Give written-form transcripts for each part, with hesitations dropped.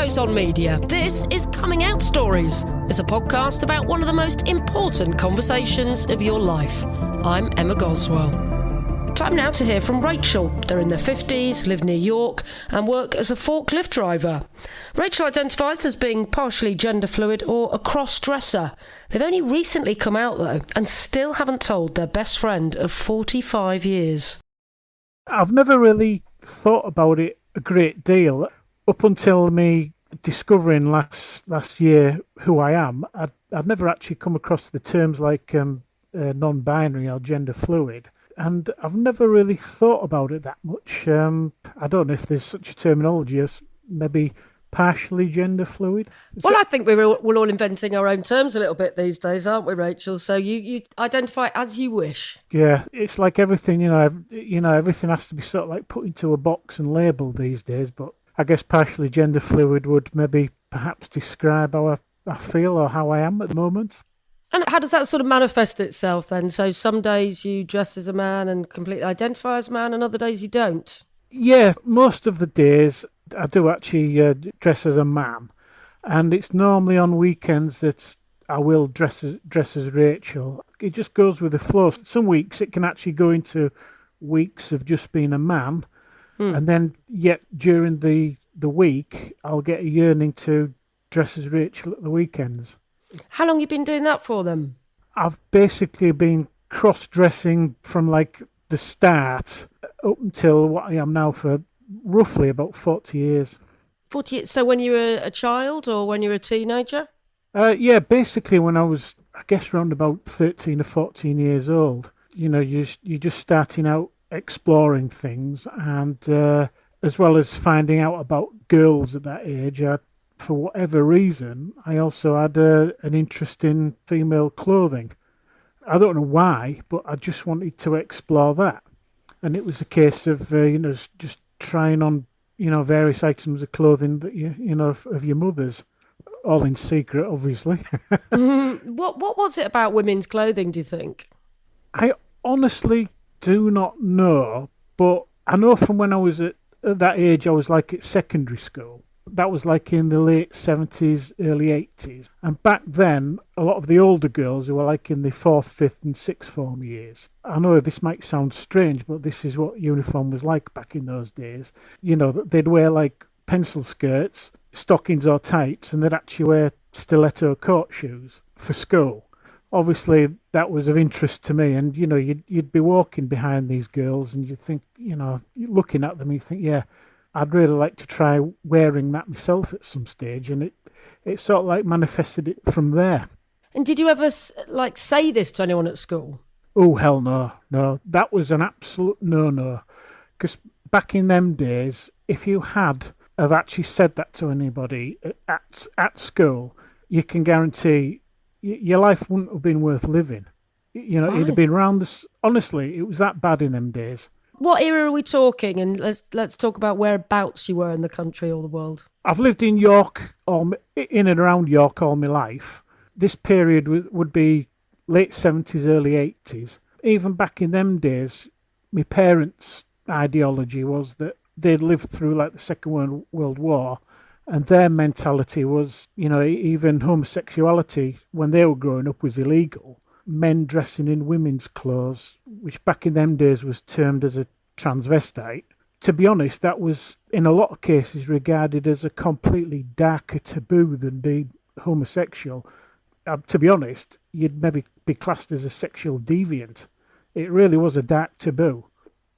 goes on media, this is Coming Out Stories. It's a podcast about one of the most important conversations of your life. I'm Emma Goswell. Time now to hear from Rachel. They're in their 50s, live near York, and work as a forklift driver. Rachel identifies as being partially gender fluid or a cross-dresser. They've only recently come out, though, and still haven't told their best friend of 45 years. I've never really thought about it a great deal. Up until me discovering last year who I am, I'd never actually come across the terms like non-binary or gender fluid. And I've never really thought about it that much. I don't know if there's such a terminology as maybe partially gender fluid. Well, I think we're all inventing our own terms a little bit these days, aren't we, Rachel? So you identify as you wish. Yeah, it's like everything, everything has to be sort of like put into a box and labelled these days. But I guess partially gender fluid would maybe perhaps describe how I feel or how I am at the moment. And how does that sort of manifest itself then? So some days you dress as a man and completely identify as a man, and other days you don't? Yeah, most of the days I do actually dress as a man. And it's normally on weekends that I will dress as Rachel. It just goes with the flow. Some weeks it can actually go into weeks of just being a man. And then yet during the week I'll get a yearning to dress as Rachel at the weekends. How long have you been doing that for them? I've basically been cross-dressing from like the start up until what I am now for roughly about 40 years. 40 years? So when you were a child or when you were a teenager? Yeah, basically when I was, I guess, around about 13 or 14 years old. You know, you're just starting out exploring things, and as well as finding out about girls at that age, for whatever reason, I also had an interest in female clothing. I don't know why, but I just wanted to explore that. And it was a case of, just trying on, various items of clothing that, of your mother's, all in secret, obviously. What was it about women's clothing, do you think? I honestly do not know, but I know from when I was at that age, I was like at secondary school. That was like in the late 70s, early 80s. And back then, a lot of the older girls who were like in the 4th, 5th and 6th form years. I know this might sound strange, but this is what uniform was like back in those days. They'd wear like pencil skirts, stockings or tights, and they'd actually wear stiletto court shoes for school. Obviously, that was of interest to me. And, you'd be walking behind these girls and you'd think, looking at them, you think, yeah, I'd really like to try wearing that myself at some stage, and it sort of like manifested it from there. And did you ever say this to anyone at school? Oh, hell no. That was an absolute no. Because back in them days, if you have actually said that to anybody at school, you can guarantee your life wouldn't have been worth living. It'd have been round this. Honestly, it was that bad in them days. What era are we talking? And let's talk about whereabouts you were in the country or the world. I've lived in York, in and around York all my life. This period would be late 70s, early 80s. Even back in them days, my parents' ideology was that they'd lived through like the Second World War, and their mentality was, even homosexuality when they were growing up was illegal. Men dressing in women's clothes, which back in them days was termed as a transvestite. To be honest, that was in a lot of cases regarded as a completely darker taboo than being homosexual. To be honest, you'd maybe be classed as a sexual deviant. It really was a dark taboo.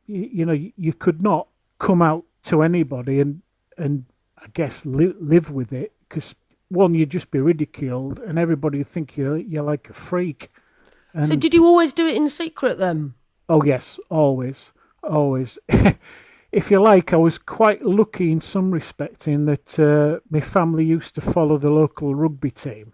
You could not come out to anybody and I guess live with it, because one, you'd just be ridiculed and everybody would think you're like a freak. So did you always do it in secret then? Oh yes, always. If you like, I was quite lucky in some respect in that my family used to follow the local rugby team,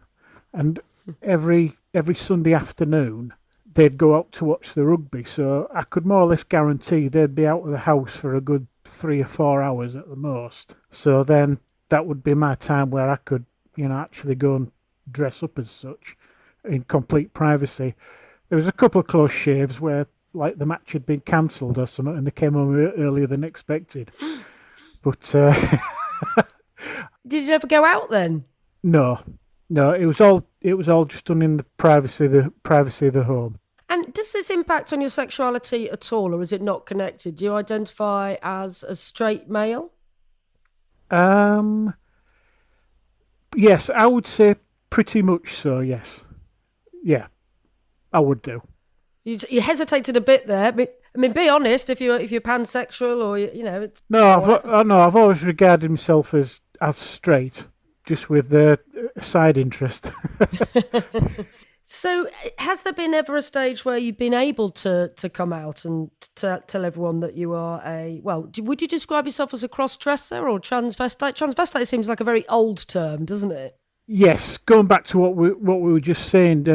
and every Sunday afternoon they'd go out to watch the rugby. So I could more or less guarantee they'd be out of the house for a good 3 or 4 hours at the most. So then that would be my time where I could, actually go and dress up as such in complete privacy. There was a couple of close shaves where like the match had been cancelled or something and they came home earlier than expected. But Did you ever go out then? No, no, it was all just done in the privacy of the home. And does this impact on your sexuality at all, or is it not connected? Do you identify as a straight male? Um, yes, I would say pretty much so. Yes, yeah, I would do. You hesitated a bit there. I mean, be honest. If you're pansexual or it's No, whatever. I've always regarded myself as straight, just with a side interest. So, has there been ever a stage where you've been able to come out and to tell everyone that you are would you describe yourself as a cross-dresser or transvestite? Transvestite seems like a very old term, doesn't it? Yes, going back to what we were just saying,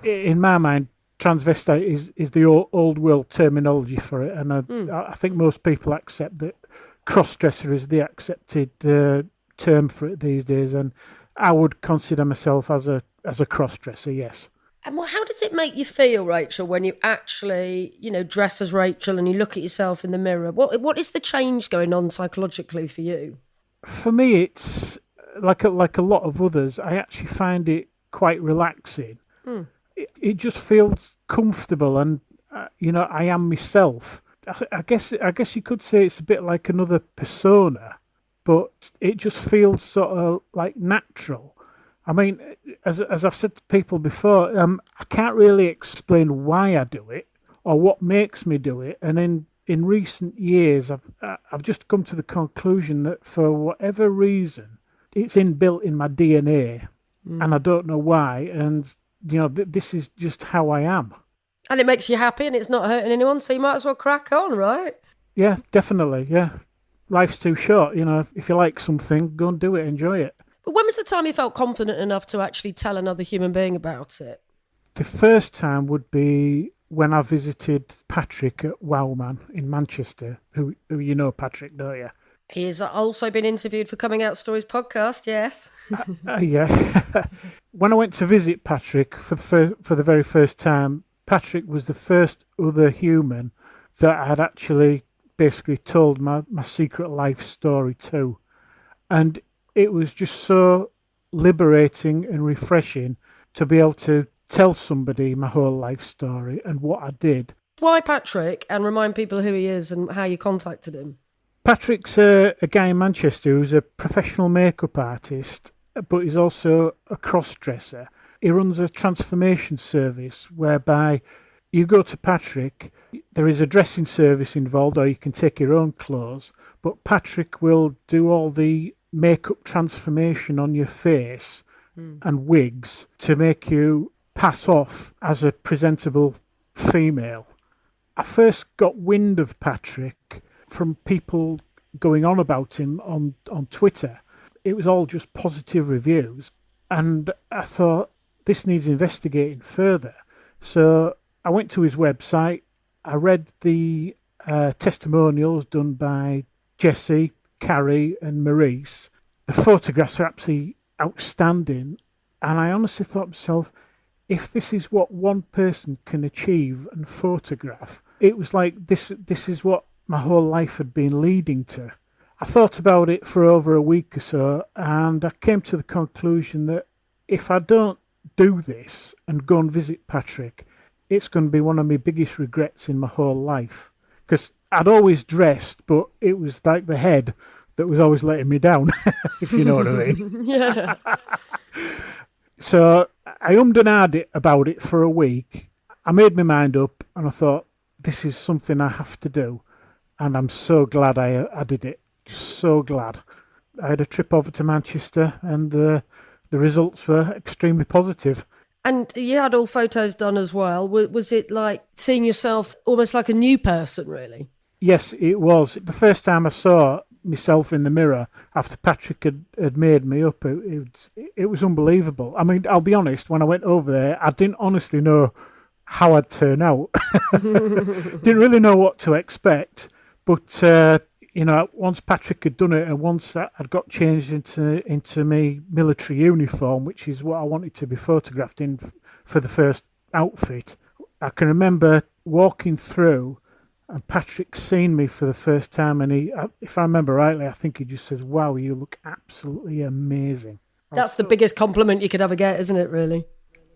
in my mind, transvestite is the old world terminology for it, and I think most people accept that cross-dresser is the accepted term for it these days, and I would consider myself as a cross-dresser. Yes. And how does it make you feel, Rachel, when you actually, dress as Rachel and you look at yourself in the mirror? What is the change going on psychologically for you? For me, it's like a lot of others. I actually find it quite relaxing. It just feels comfortable, and I am myself. I guess you could say it's a bit like another persona, but it just feels sort of like natural. I mean, as I've said to people before, I can't really explain why I do it or what makes me do it. And in recent years, I've just come to the conclusion that for whatever reason, it's inbuilt in my DNA, and I don't know why. And this is just how I am. And it makes you happy and it's not hurting anyone, so you might as well crack on, right? Yeah, definitely. Yeah, life's too short. If you like something, go and do it, enjoy it. But when was the time you felt confident enough to actually tell another human being about it? The first time would be when I visited Patrick at Wowman in Manchester, who you know Patrick, don't you? He has also been interviewed for Coming Out Stories podcast, yes. Yeah. When I went to visit Patrick for the very first time, Patrick was the first other human that I had actually basically told my secret life story to. And it was just so liberating and refreshing to be able to tell somebody my whole life story and what I did. Why Patrick? And remind people who he is and how you contacted him. Patrick's a guy in Manchester who's a professional makeup artist, but he's also a cross-dresser. He runs a transformation service whereby you go to Patrick, there is a dressing service involved, or you can take your own clothes, but Patrick will do all the makeup transformation on your face and wigs to make you pass off as a presentable female. I first got wind of Patrick from people going on about him on Twitter. It was all just positive reviews, and I thought this needs investigating further. So I went to his website, I read the testimonials done by Jessie, Carrie and Maurice. The photographs are absolutely outstanding, and I honestly thought to myself, if this is what one person can achieve and photograph, it was like this is what my whole life had been leading to. I thought about it for over a week or so, and I came to the conclusion that if I don't do this and go and visit Patrick, it's going to be one of my biggest regrets in my whole life. Because I'd always dressed, but it was like the head that was always letting me down, if you know what I mean. Yeah. So I ummed and ahed about it for a week. I made my mind up, and I thought, this is something I have to do. And I'm so glad I did it. So glad. I had a trip over to Manchester, and the results were extremely positive. And you had all photos done as well. Was it like seeing yourself almost like a new person, really? Yes, it was. The first time I saw myself in the mirror after Patrick had made me up, it was unbelievable. I mean, I'll be honest, when I went over there, I didn't honestly know how I'd turn out. Didn't really know what to expect. But, once Patrick had done it, and once I'd got changed into my military uniform, which is what I wanted to be photographed in for the first outfit, I can remember walking through And Patrick seen me for the first time, and if I remember rightly, I think he just says, "Wow, you look absolutely amazing." That's the biggest compliment you could ever get, isn't it, really?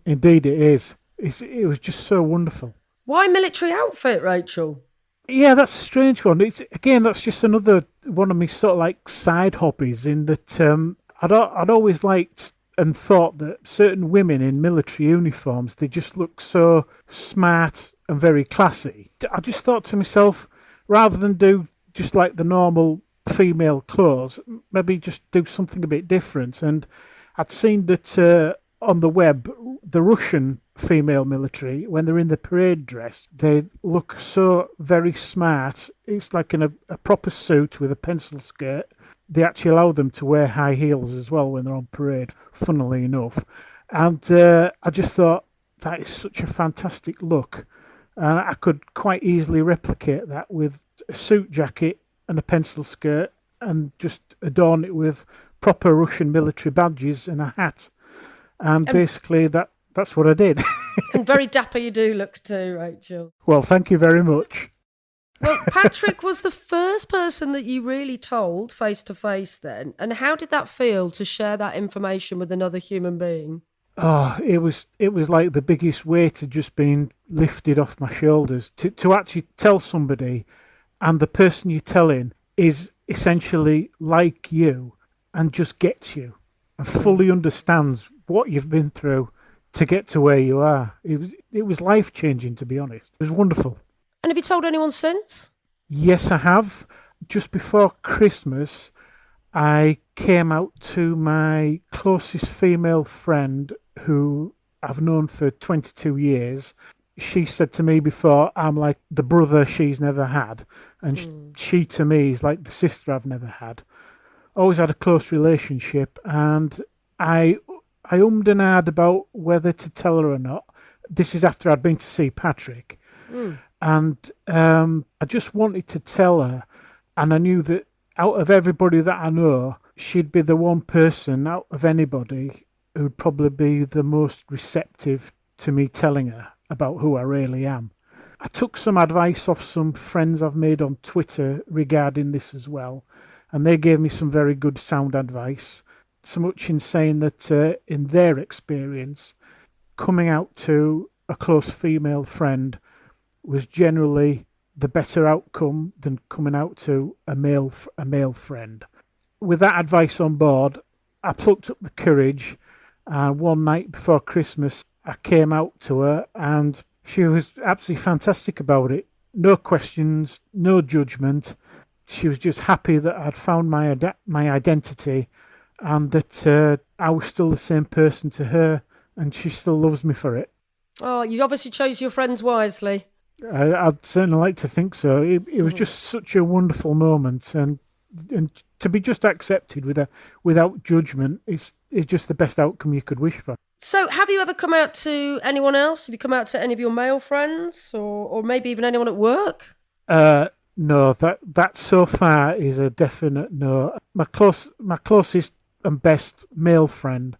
Indeed, it is. It was just so wonderful. Why military outfit, Rachel? Yeah, that's a strange one. That's just another one of my sort of like side hobbies. In that, I'd always liked and thought that certain women in military uniforms, they just look so smart and very classy. I just thought to myself, rather than do just like the normal female clothes, maybe just do something a bit different. And I'd seen that on the web, the Russian female military, when they're in the parade dress, they look so very smart. It's like in a proper suit with a pencil skirt. They actually allow them to wear high heels as well when they're on parade, funnily enough. And I just thought, that is such a fantastic look. And I could quite easily replicate that with a suit jacket and a pencil skirt and just adorn it with proper Russian military badges and a hat. And basically that's what I did. And very dapper you do look too, Rachel. Well, thank you very much. Well, Patrick was the first person that you really told face to face then. And how did that feel to share that information with another human being? Oh, it was like the biggest weight had just been lifted off my shoulders. To actually tell somebody, and the person you're telling is essentially like you and just gets you and fully understands what you've been through to get to where you are. It was life-changing, to be honest. It was wonderful. And have you told anyone since? Yes, I have. Just before Christmas, I came out to my closest female friend who I've known for 22 years. She said to me before, I'm like the brother she's never had. And she to me is like the sister I've never had. Always had a close relationship. And I ummed and ahed about whether to tell her or not. This is after I'd been to see Patrick. And I just wanted to tell her. And I knew that out of everybody that I know, she'd be the one person out of anybody who'd probably be the most receptive to me telling her about who I really am. I took some advice off some friends I've made on Twitter regarding this as well, and they gave me some very good sound advice, so much in saying that in their experience, coming out to a close female friend was generally the better outcome than coming out to a male friend. With that advice on board, I plucked up the courage, and one night before Christmas I came out to her and she was absolutely fantastic about it. No questions, no judgment. She was just happy that I'd found my identity and that I was still the same person to her, and she still loves me for it. Oh, you obviously chose your friends wisely. I'd certainly like to think so. It was just such a wonderful moment, and to be just accepted without judgment is just the best outcome you could wish for. So, have you ever come out to anyone else? Have you come out to any of your male friends, or maybe even anyone at work? No, that so far is a definite no. My closest and best male friend,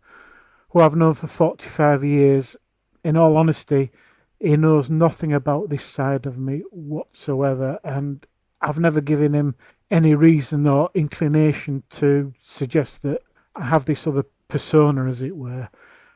who I've known for 45 years, in all honesty, he knows nothing about this side of me whatsoever, and I've never given him any reason or inclination to suggest that I have this other persona, as it were.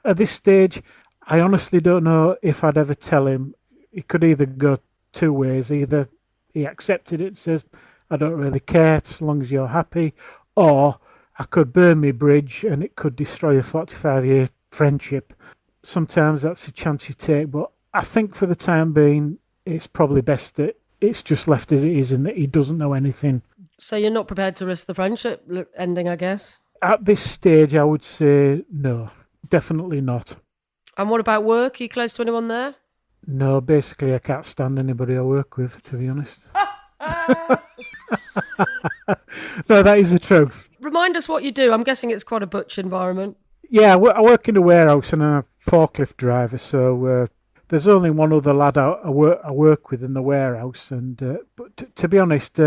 At this stage, I honestly don't know if I'd ever tell him. It could either go two ways. Either he accepted it and says, I don't really care as long as you're happy, or I could burn my bridge and it could destroy a 45-year friendship. Sometimes that's a chance you take, but I think for the time being, it's probably best that it's just left as it is and that he doesn't know anything. So you're not prepared to risk the friendship ending, I guess? At this stage, I would say no, definitely not. And what about work? Are you close to anyone there? No, basically I can't stand anybody I work with, to be honest. No, that is the truth. Remind us what you do. I'm guessing it's quite a butch environment. Yeah, I work in a warehouse and I'm a forklift driver, so there's only one other lad I work with in the warehouse, and but to be honest,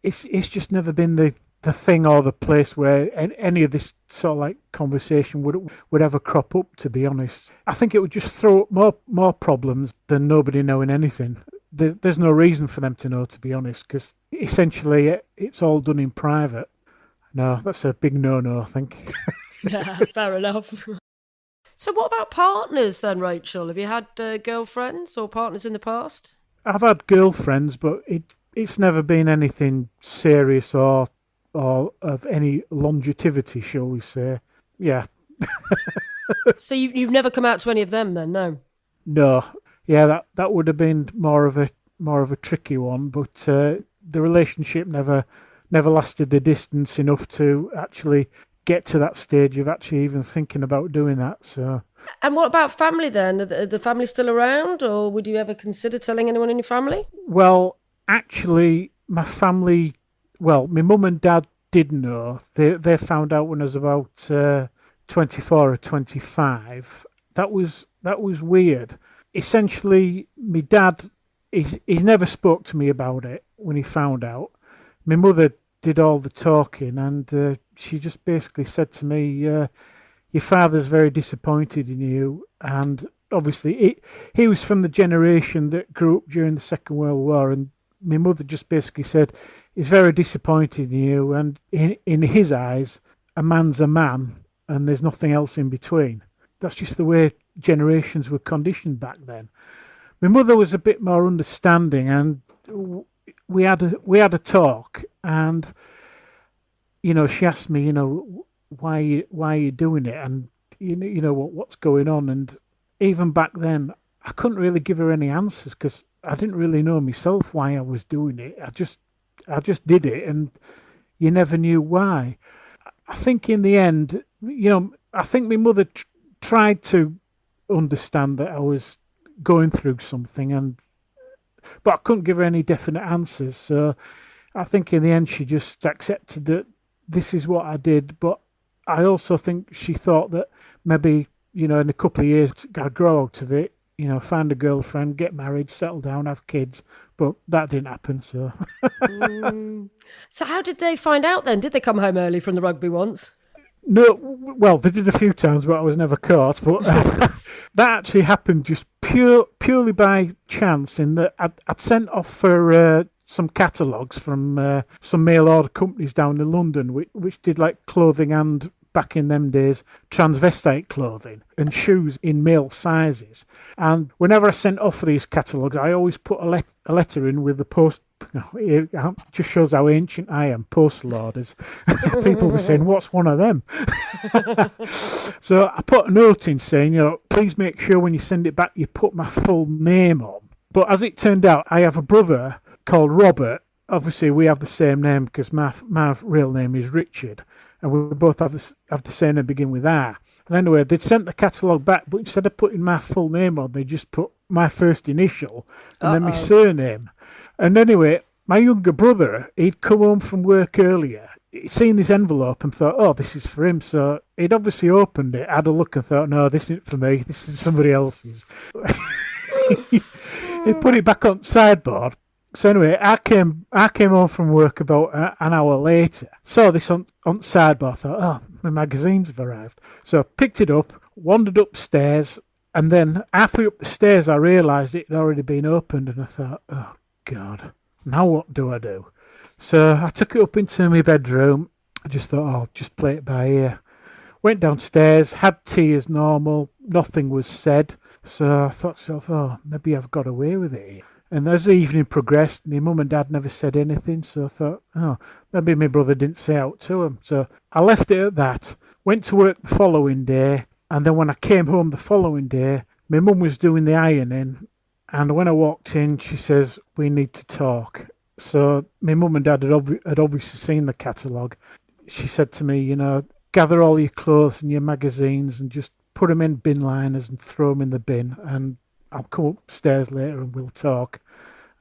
it's just never been the thing or the place where any of this sort of like conversation would ever crop up. To be honest, I think it would just throw up more problems than nobody knowing anything. there's no reason for them to know, to be honest, because essentially it's all done in private. No, that's a big no-no, I think. Yeah, fair enough. So what about partners then, Rachel? Have you had girlfriends or partners in the past? I've had girlfriends, but it's never been anything serious or of any longevity, shall we say. Yeah. So you've never come out to any of them then, no? No. Yeah, that would have been more of a tricky one, but the relationship never lasted the distance enough to actually get to that stage of actually even thinking about doing that. So. And what about family then? Are the family still around, or would you ever consider telling anyone in your family? Well, actually, my family, my mum and dad did know. They found out when I was about 24 or 25. That was weird. Essentially, my dad, he never spoke to me about it when he found out. My mother did all the talking, and she just basically said to me, your father's very disappointed in you. And obviously he was from the generation that grew up during the Second World War, and my mother just basically said he's very disappointed in you, and in his eyes a man's a man and there's nothing else in between. That's just the way generations were conditioned back then. My mother was a bit more understanding, and we had a talk, and she asked me, why are you doing it, and what's going on. And even back then I couldn't really give her any answers because I didn't really know myself why I was doing it. I just did it, and you never knew why. I think in the end, I think my mother tried to understand that I was going through something, but I couldn't give her any definite answers. So I think in the end she just accepted that this is what I did. But I also think she thought that maybe, in a couple of years I'd grow out of it, find a girlfriend, get married, settle down, have kids. But that didn't happen, so. So how did they find out then? Did they come home early from the rugby once? No, well, they did a few times, but I was never caught. But that actually happened just purely by chance, in that I'd sent off for some catalogues from some mail order companies down in London, which did like clothing and, back in them days, transvestite clothing and shoes in male sizes. And whenever I sent off for these catalogues, I always put a letter in with the post. It just shows how ancient I am, postal orders. People were saying, what's one of them? So I put a note in saying, please make sure when you send it back you put my full name on. But as it turned out, I have a brother called Robert. Obviously we have the same name because my real name is Richard, and we both have the same name, begin with R. And anyway, they'd sent the catalogue back, but instead of putting my full name on, they just put my first initial and then my surname. And anyway, my younger brother, he'd come home from work earlier. He'd seen this envelope and thought, oh, this is for him. So he'd obviously opened it, had a look and thought, no, this isn't for me. This is somebody else's. He'd put it back on sideboard. So anyway, I came home from work about an hour later. Saw this on sideboard. Thought, oh, my magazines have arrived. So I picked it up, wandered upstairs, and then halfway up the stairs I realised it had already been opened, and I thought, oh God, now what do I do? So I took it up into my bedroom. I just thought, I'll just play it by ear. Went downstairs, had tea as normal. Nothing was said. So I thought to myself, oh, maybe I've got away with it. And as the evening progressed, my mum and dad never said anything. So I thought, oh, maybe my brother didn't say out to him. So I left it at that. Went to work the following day. And then when I came home the following day, my mum was doing the ironing. And when I walked in, she says, we need to talk. So my mum and dad had obviously seen the catalogue. She said to me, gather all your clothes and your magazines and just put them in bin liners and throw them in the bin. And I'll come upstairs later and we'll talk.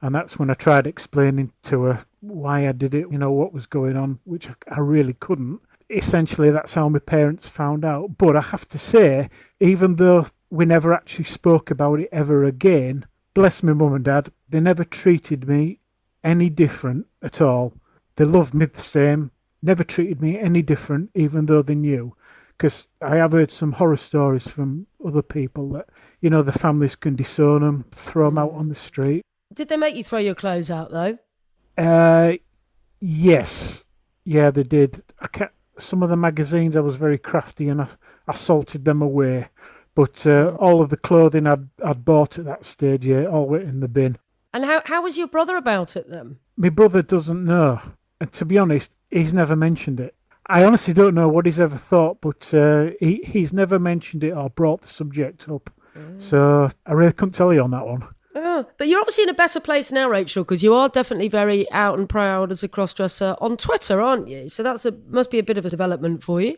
And that's when I tried explaining to her why I did it, what was going on, which I really couldn't. Essentially, that's how my parents found out. But I have to say, even though we never actually spoke about it ever again, bless my mum and dad, they never treated me any different at all. They loved me the same, never treated me any different, even though they knew. Because I have heard some horror stories from other people that, the families can disown them, throw them out on the street. Did they make you throw your clothes out, though? Uh, yes, yeah, they did. Some of the magazines I was very crafty and I salted them away. But all of the clothing I'd bought at that stage, yeah, all went in the bin. And how was your brother about it then? My brother doesn't know. And to be honest, he's never mentioned it. I honestly don't know what he's ever thought, but he's never mentioned it or brought the subject up. So I really couldn't tell you on that one. Oh, but you're obviously in a better place now, Rachel, because you are definitely very out and proud as a cross-dresser on Twitter, aren't you? So must be a bit of a development for you.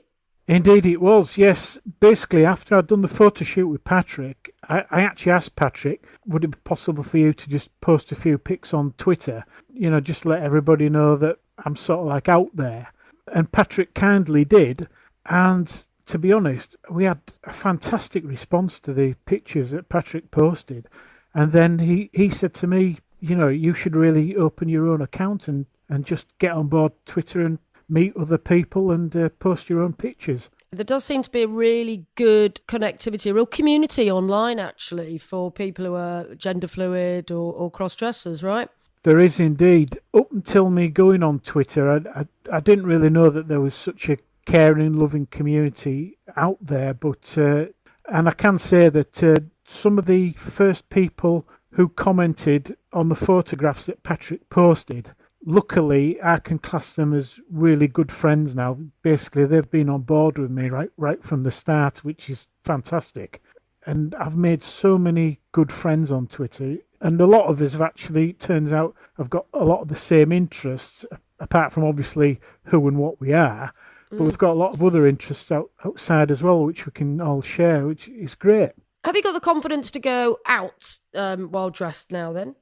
Indeed it was, yes. Basically, after I'd done the photo shoot with Patrick, I actually asked Patrick, would it be possible for you to just post a few pics on Twitter? You know, just let everybody know that I'm sort of like out there. And Patrick kindly did. And to be honest, we had a fantastic response to the pictures that Patrick posted. And then he said to me, you know, you should really open your own account and just get on board Twitter and meet other people and post your own pictures. There does seem to be a really good connectivity, a real community online, actually, for people who are gender fluid or cross-dressers, right? There is indeed. Up until me going on Twitter, I didn't really know that there was such a caring, loving community out there. But and I can say that some of the first people who commented on the photographs that Patrick posted, luckily, I can class them as really good friends now. Basically, they've been on board with me right from the start, which is fantastic. And I've made so many good friends on Twitter. And a lot of us have actually, turns out, have got a lot of the same interests, apart from obviously who and what we are. But we've got a lot of other interests outside as well, which we can all share, which is great. Have you got the confidence to go out while dressed now then?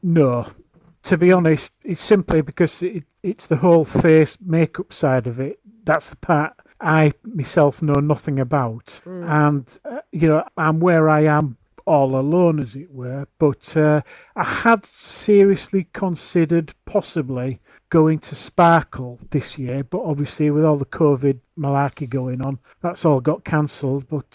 No. To be honest, it's simply because it's the whole face makeup side of it. That's the part I myself know nothing about. And, you know, I'm where I am all alone, as it were. But I had seriously considered possibly going to Sparkle this year. But obviously, with all the COVID malarkey going on, that's all got cancelled. But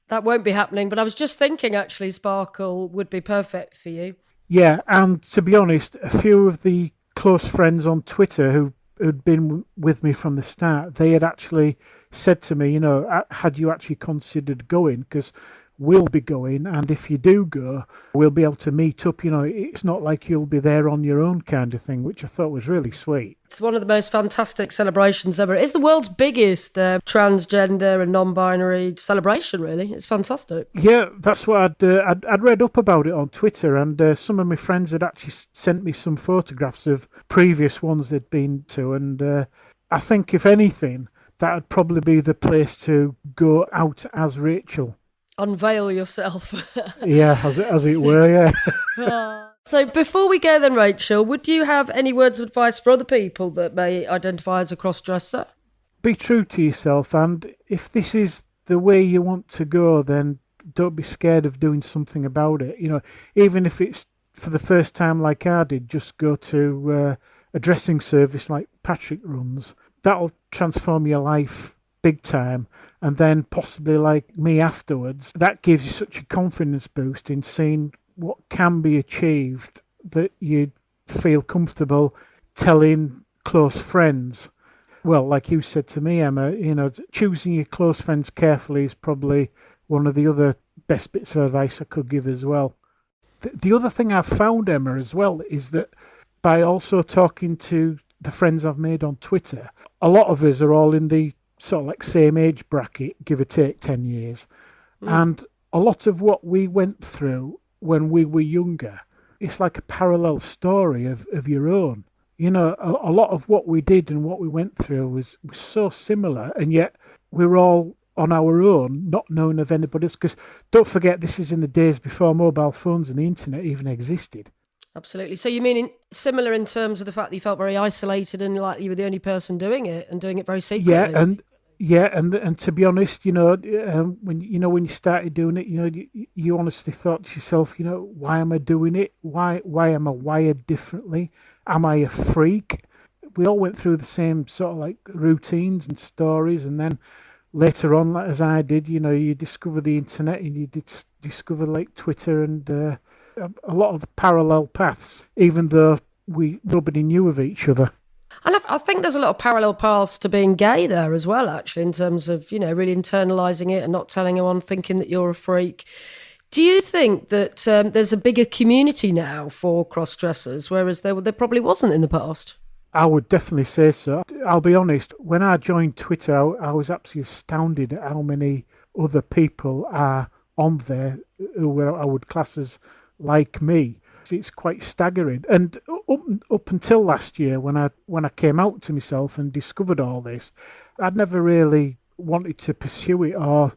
that won't be happening. But I was just thinking, actually, Sparkle would be perfect for you. Yeah, and to be honest, a few of the close friends on Twitter who'd been with me from the start, they had actually said to me, you know, had you actually considered going? Because we'll be going, and if you do go, we'll be able to meet up. You know, it's not like you'll be there on your own kind of thing, which I thought was really sweet. It's one of the most fantastic celebrations ever. It's the world's biggest transgender and non-binary celebration, really. It's fantastic. Yeah, that's what I'd read up about it on Twitter, and some of my friends had actually sent me some photographs of previous ones they'd been to, and I think, if anything, that would probably be the place to go out as Rachel. Unveil yourself. Yeah, as it were, yeah. So before we go then, Rachel, would you have any words of advice for other people that may identify as a cross-dresser? Be true to yourself, and if this is the way you want to go, then don't be scared of doing something about it. You know, even if it's for the first time like I did, just go to a dressing service like Patrick runs. That'll transform your life big time. And then possibly like me afterwards, that gives you such a confidence boost in seeing what can be achieved that you feel comfortable telling close friends. Well, like you said to me, Emma, you know, choosing your close friends carefully is probably one of the other best bits of advice I could give as well. The other thing I've found, Emma, as well, is that by also talking to the friends I've made on Twitter, a lot of us are all in the sort of like same age bracket, give or take 10 years. And a lot of what we went through when we were younger, it's like a parallel story of your own. You know, a lot of what we did and what we went through was so similar, and yet we're all on our own, not knowing of anybody else. Because don't forget, this is in the days before mobile phones and the internet even existed. Absolutely. So you mean similar in terms of the fact that you felt very isolated and like you were the only person doing it and doing it very secretly? Yeah, and to be honest, you know, when you started doing it, you know, you honestly thought to yourself, you know, why am I doing it? Why am I wired differently? Am I a freak? We all went through the same sort of like routines and stories, and then later on, as I did, you know, you discover the internet and you discover like Twitter and a lot of parallel paths, even though nobody knew of each other. And I think there's a lot of parallel paths to being gay there as well, actually, in terms of, really internalising it and not telling anyone, thinking that you're a freak. Do you think that there's a bigger community now for cross-dressers, whereas there probably wasn't in the past? I would definitely say so. I'll be honest, when I joined Twitter, I was absolutely astounded at how many other people are on there who I would class as like me. It's quite staggering. And up until last year, when I came out to myself and discovered all this, I'd never really wanted to pursue it or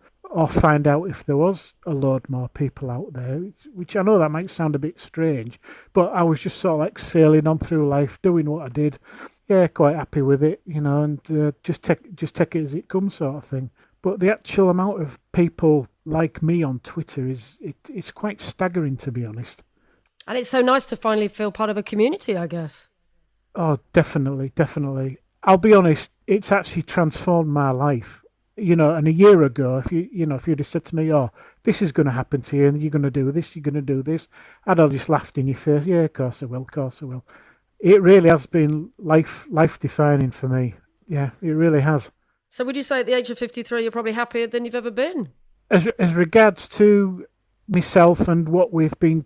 find out if there was a load more people out there, which I know that might sound a bit strange, but I was just sort of like sailing on through life, doing what I did. Yeah, quite happy with it, and just take it as it comes, sort of thing. But the actual amount of people like me on Twitter it's quite staggering, to be honest. And it's so nice to finally feel part of a community, I guess. Oh, definitely. I'll be honest, it's actually transformed my life. And a year ago, if you'd have said to me, "Oh, this is going to happen to you, and you're going to do this, you're going to do this," I'd have just laughed in your face. Yeah, of course I will. It really has been life defining for me. Yeah, it really has. So would you say at the age of 53, you're probably happier than you've ever been? As regards to myself and what we've been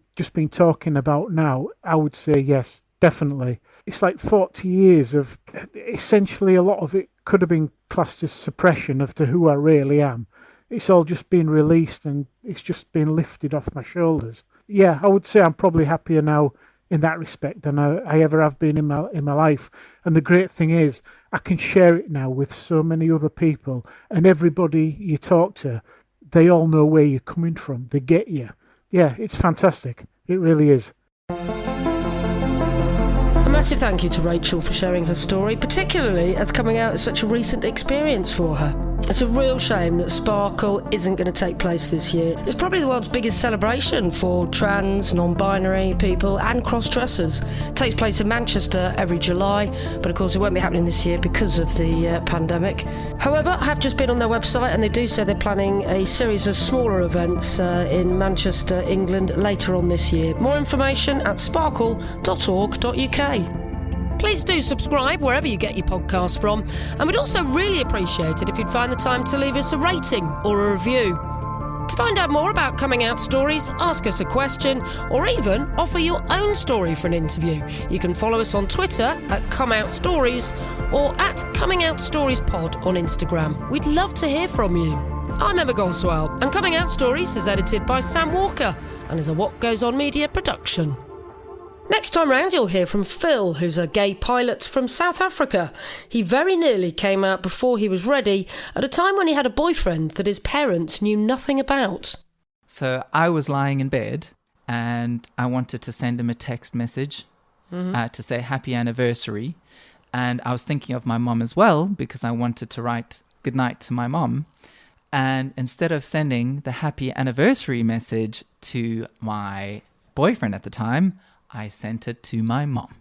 talking about now, I would say yes, definitely. It's like 40 years of essentially a lot of it could have been classed as suppression of to who I really am. It's all just been released and it's just been lifted off my shoulders. Yeah, I would say I'm probably happier now in that respect than I ever have been in my life. And the great thing is I can share it now with so many other people, and everybody you talk to, they all know where you're coming from. They get you. Yeah, it's fantastic. It really is. A massive thank you to Rachel for sharing her story, particularly as coming out is such a recent experience for her. It's a real shame that Sparkle isn't going to take place this year. It's probably the world's biggest celebration for trans, non-binary people and cross-dressers. It takes place in Manchester every July, but of course it won't be happening this year because of the pandemic. However, I have just been on their website and they do say they're planning a series of smaller events in Manchester, England later on this year. More information at sparkle.org.uk. Please do subscribe wherever you get your podcasts from, and we'd also really appreciate it if you'd find the time to leave us a rating or a review. To find out more about Coming Out Stories, ask us a question, or even offer your own story for an interview, you can follow us on Twitter at Come Out Stories or at Coming Out Stories Pod on Instagram. We'd love to hear from you. I'm Emma Goswell, and Coming Out Stories is edited by Sam Walker and is a What Goes On Media production. Next time round, you'll hear from Phil, who's a gay pilot from South Africa. He very nearly came out before he was ready, at a time when he had a boyfriend that his parents knew nothing about. So I was lying in bed and I wanted to send him a text message to say happy anniversary. And I was thinking of my mom as well, because I wanted to write goodnight to my mom. And instead of sending the happy anniversary message to my boyfriend at the time, I sent it to my mom.